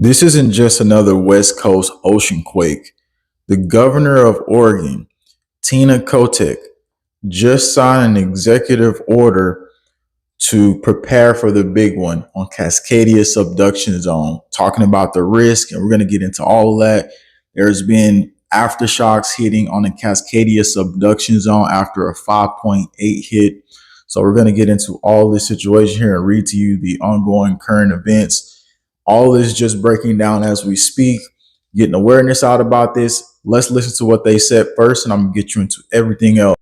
This isn't just another West Coast ocean quake. The governor of Oregon, Tina Kotek, just signed an executive order to prepare for the big one on Cascadia Subduction Zone, talking about the risk, and we're going to get into all of that. There's been aftershocks hitting on the Cascadia Subduction Zone after a 5.8 hit. So we're going to get into all this situation here and read to you the ongoing current events. All is just breaking down as we speak, getting awareness out about this. Let's listen to what they said first, and I'm going to get you into everything else.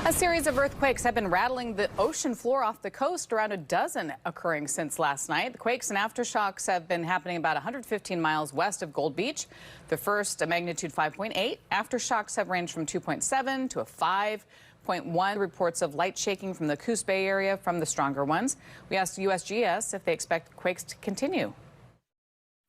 A series of earthquakes have been rattling the ocean floor off the coast, around a dozen occurring since last night. The quakes and aftershocks have been happening about 115 miles west of Gold Beach. The first, a magnitude 5.8. Aftershocks have ranged from 2.7 to a 5.1. Reports of light shaking from the Coos Bay area from the stronger ones. We asked USGS if they expect quakes to continue.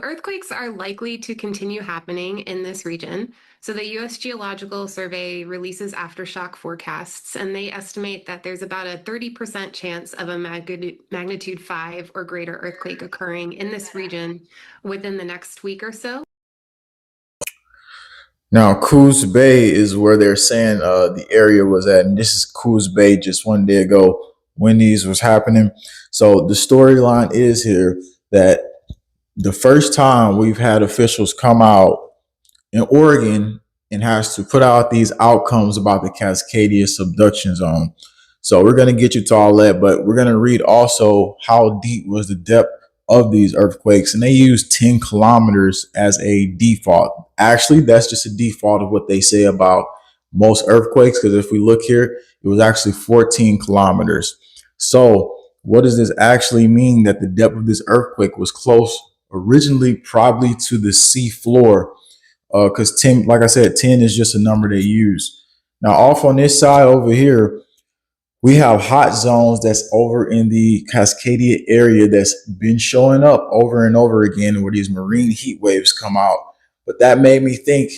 Earthquakes are likely to continue happening in this region. So the U.S. Geological Survey releases aftershock forecasts, and they estimate that there's about a 30% chance of a magnitude 5 or greater earthquake occurring in this region within the next week or so. Now, Coos Bay is where they're saying the area was at, and this is Coos Bay just one day ago when these was happening. So the storyline is here that the first time we've had officials come out in Oregon and has to put out these outcomes about the Cascadia Subduction Zone. So we're going to get you to all that, but we're going to read also how deep was the depth of these earthquakes. And they use 10 kilometers as a default. Actually, that's just a default of what they say about most earthquakes, because if we look here, it was actually 14 kilometers. So what does this actually mean, that the depth of this earthquake was close originally probably to the sea floor? Because 10, like I said, 10 is just a number they use. Now, off on this side over here, we have hot zones that's over in the Cascadia area that's been showing up over and over again, where these marine heat waves come out. But that made me think,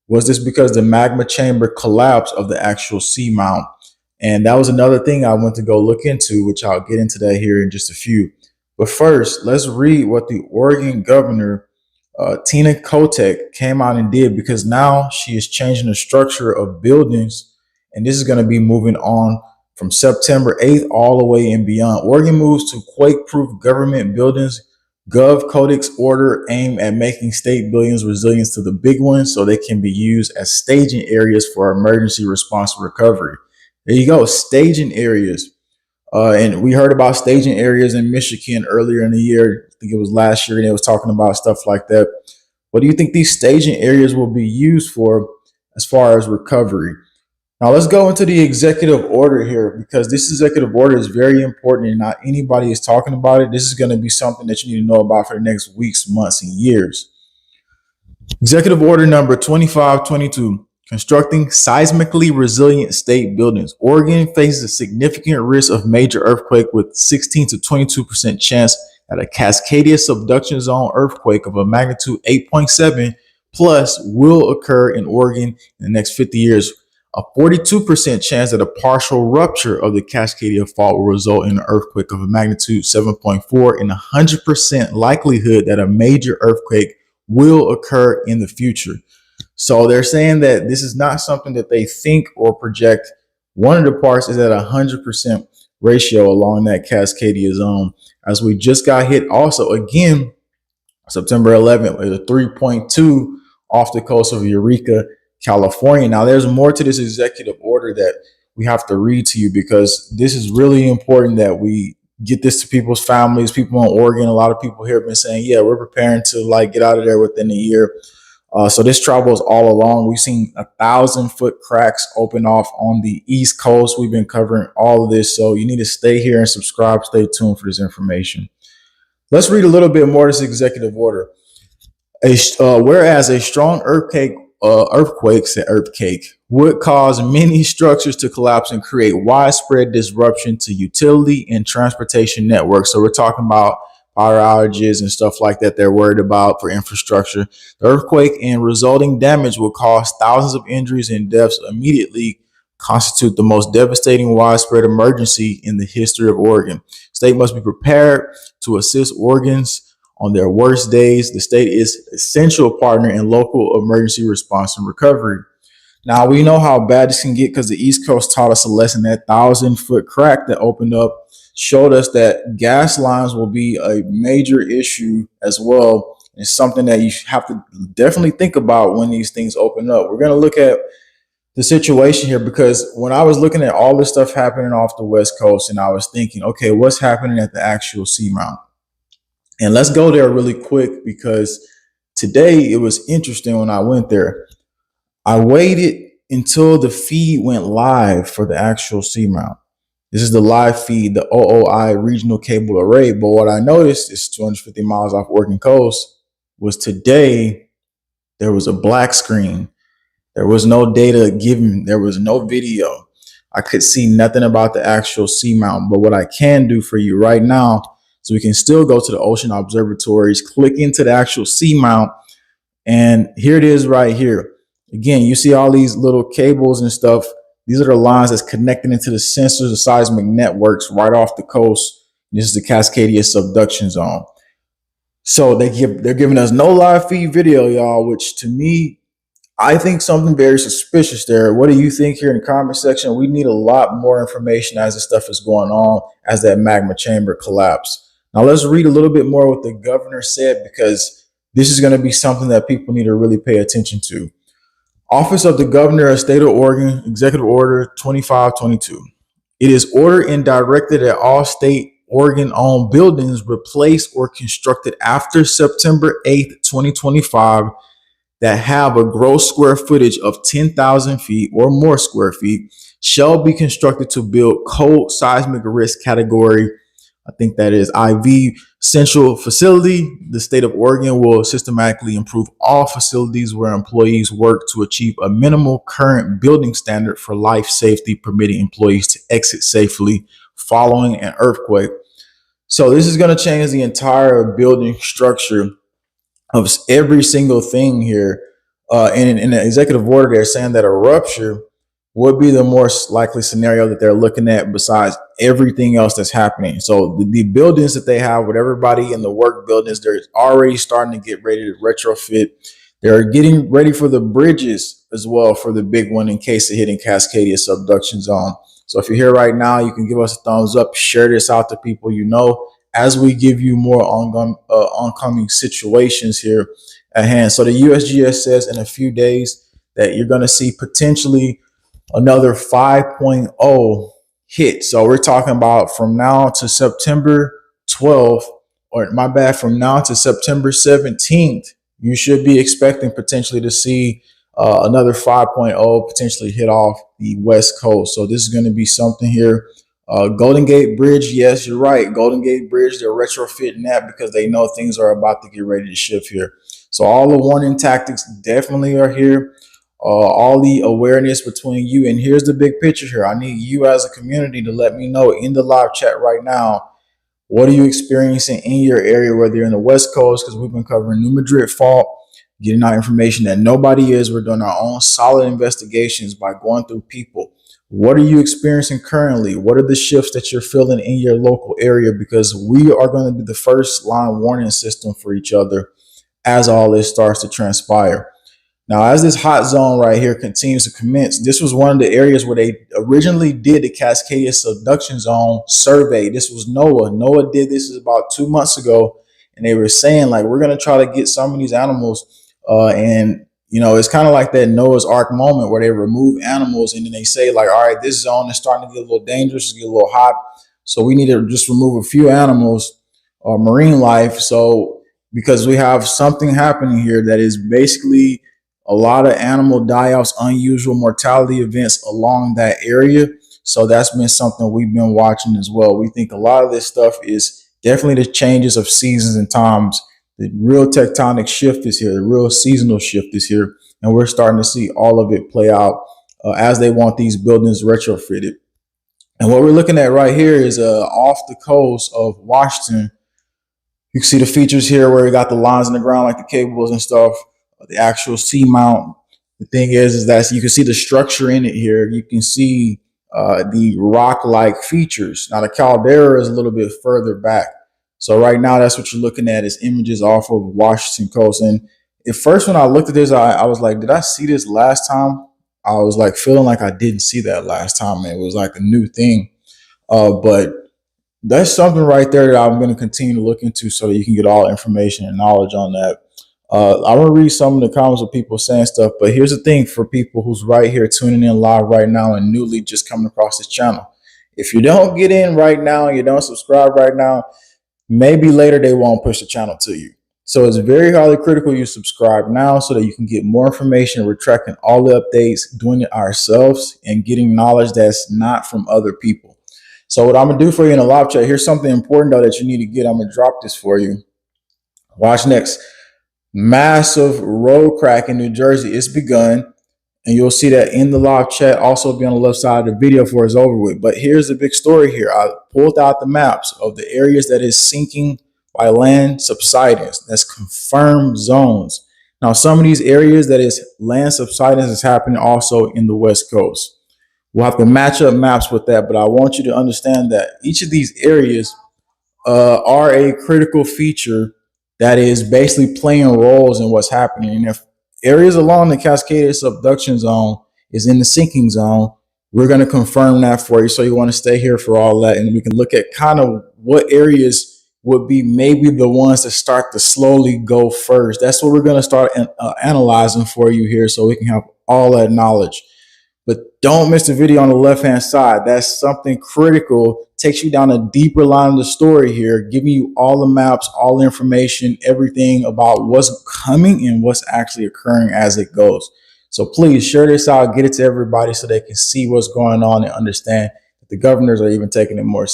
was this because the magma chamber collapsed of the actual seamount? And that was another thing I went to go look into, which I'll get into that here in just a few. But first, let's read what the Oregon governor, Tina Kotek, came out and did, because now she is changing the structure of buildings, and this is going to be moving on from September 8th all the way and beyond. Oregon moves to quake-proof government buildings. Gov Kotek's order aimed at making state buildings resilient to the big ones so they can be used as staging areas for emergency response recovery. There you go, staging areas. And we heard about staging areas in Michigan earlier in the year. I think it was last year, and they was talking about stuff like that. What do you think these staging areas will be used for as far as recovery? Now, let's go into the executive order here, because this executive order is very important and not anybody is talking about it. This is going to be something that you need to know about for the next weeks, months, and years. Executive order number 2522. Constructing seismically resilient state buildings. Oregon faces a significant risk of major earthquake with 16 to 22% chance that a Cascadia Subduction Zone earthquake of a magnitude 8.7 plus will occur in Oregon in the next 50 years. A 42% chance that a partial rupture of the Cascadia Fault will result in an earthquake of a magnitude 7.4, and 100% likelihood that a major earthquake will occur in the future. So they're saying that this is not something that they think or project. One of the parts is at 100% ratio along that Cascadia zone. As we just got hit also again, September 11th, with a 3.2 off the coast of Eureka, California. Now, there's more to this executive order that we have to read to you, because this is really important that we get this to people's families, people in Oregon. A lot of people here have been saying, yeah, we're preparing to get out of there within a year. So this trouble is all along. We've seen 1,000-foot cracks open off on the East Coast. We've been covering all of this. So you need to stay here and subscribe. Stay tuned for this information. Let's read a little bit more of this executive order. Whereas a strong earthquake would cause many structures to collapse and create widespread disruption to utility and transportation networks. So we're talking about power outages and stuff like that they're worried about for infrastructure. The earthquake and resulting damage will cause thousands of injuries and deaths, immediately constitute the most devastating widespread emergency in the history of Oregon. State must be prepared to assist Oregons On their worst days, the state is an essential partner in local emergency response and recovery. Now, we know how bad this can get because the East Coast taught us a lesson. That 1,000-foot crack that opened up showed us that gas lines will be a major issue as well. It's something that you have to definitely think about when these things open up. We're going to look at the situation here because when I was looking at all this stuff happening off the West Coast and I was thinking, okay, what's happening at the actual seamount? And let's go there really quick because today it was interesting when I went there. I waited until the feed went live for the actual seamount. This is the live feed, the OOI regional cable array. But what I noticed is 250 miles off Oregon coast was today there was a black screen. There was no data given. There was no video. I could see nothing about the actual seamount. But what I can do for you right now, so we can still go to the ocean observatories, click into the actual seamount, and here it is right here. Again, you see all these little cables and stuff. These are the lines that's connecting into the sensors of seismic networks right off the coast. This is the Cascadia Subduction Zone. So they're giving us no live feed video, y'all, which to me, I think something very suspicious there. What do you think here in the comment section? We need a lot more information as this stuff is going on, as that magma chamber collapsed. Now let's read a little bit more what the governor said, because this is going to be something that people need to really pay attention to. Office of the Governor of State of Oregon, Executive Order 2522. It is ordered and directed that all state Oregon-owned buildings replaced or constructed after September 8th, 2025 that have a gross square footage of 10,000 feet or more square feet shall be constructed to build cold seismic risk category, I think that is IV central facility. The state of Oregon will systematically improve all facilities where employees work to achieve a minimal current building standard for life safety, permitting employees to exit safely following an earthquake. So this is going to change the entire building structure of every single thing here. And in the executive order, they're saying that a rupture would be the more likely scenario that they're looking at besides everything else that's happening. So the buildings that they have with everybody in the work buildings, they're already starting to get ready to retrofit. They're getting ready for the bridges as well for the big one in case of hitting Cascadia Subduction Zone. So if you're here right now, you can give us a thumbs up, share this out to people you know, as we give you more oncoming situations here at hand. So the USGS says in a few days that you're going to see potentially another 5.0 hit. So we're talking about from now to September 12th, or my bad, from now to September 17th, you should be expecting potentially to see another 5.0 potentially hit off the West Coast. So this is going to be something here. Golden Gate Bridge, yes, you're right. Golden Gate Bridge, they're retrofitting that because they know things are about to get ready to shift here. So all the warning tactics definitely are here. All the awareness between you. And here's the big picture here. I need you as a community to let me know in the live chat right now. What are you experiencing in your area, whether you're in the West Coast, because we've been covering New Madrid Fault, getting out information that nobody is. We're doing our own solid investigations by going through people. What are you experiencing currently? What are the shifts that you're feeling in your local area? Because we are going to be the first line warning system for each other as all this starts to transpire. Now, as this hot zone right here continues to commence, this was one of the areas where they originally did the Cascadia Subduction Zone survey. This was NOAA. NOAA did this about 2 months ago, and they were saying, like, we're going to try to get some of these animals. And, you know, it's kind of like that Noah's Ark moment where they remove animals and then they say, like, all right, this zone is starting to get a little dangerous, get a little hot. So we need to just remove a few animals or marine life. So because we have something happening here that is basically a lot of animal die-offs, unusual mortality events along that area. So that's been something we've been watching as well. We think a lot of this stuff is definitely the changes of seasons and times. The real tectonic shift is here. The real seasonal shift is here. And we're starting to see all of it play out as they want these buildings retrofitted. And what we're looking at right here is off the coast of Washington. You can see the features here where we got the lines in the ground like the cables and stuff. The actual seamount. The thing is that you can see the structure in it here. You can see the rock-like features. Now the caldera is a little bit further back. So right now, that's what you're looking at is images off of Washington coast. And at first, when I looked at this, I was like, did I see this last time? I was like feeling like I didn't see that last time. It was like a new thing. But that's something right there that I'm going to continue to look into so that you can get all information and knowledge on that. I'm going to read some of the comments of people saying stuff, but here's the thing for people who's right here tuning in live right now and newly just coming across this channel. If you don't get in right now and you don't subscribe right now, maybe later they won't push the channel to you. So it's very highly critical you subscribe now so that you can get more information. We're tracking all the updates, doing it ourselves, and getting knowledge that's not from other people. So what I'm going to do for you in the live chat, here's something important though that you need to get. I'm going to drop this for you. Watch next. Massive road crack in New Jersey. It's begun. And you'll see that in the live chat, also be on the left side of the video before it's over with. But here's the big story here. I pulled out the maps of the areas that is sinking by land subsidence. That's confirmed zones. Now, some of these areas that is land subsidence is happening also in the West Coast. We'll have to match up maps with that, but I want you to understand that each of these areas are a critical feature that is basically playing roles in what's happening. And if areas along the Cascadia Subduction Zone is in the sinking zone, we're going to confirm that for you. So you want to stay here for all that. And we can look at kind of what areas would be maybe the ones that start to slowly go first. That's what we're going to start analyzing for you here so we can have all that knowledge. But don't miss the video on the left-hand side. That's something critical. Takes you down a deeper line of the story here, giving you all the maps, all the information, everything about what's coming and what's actually occurring as it goes. So please share this out, get it to everybody so they can see what's going on and understand that the governors are even taking it more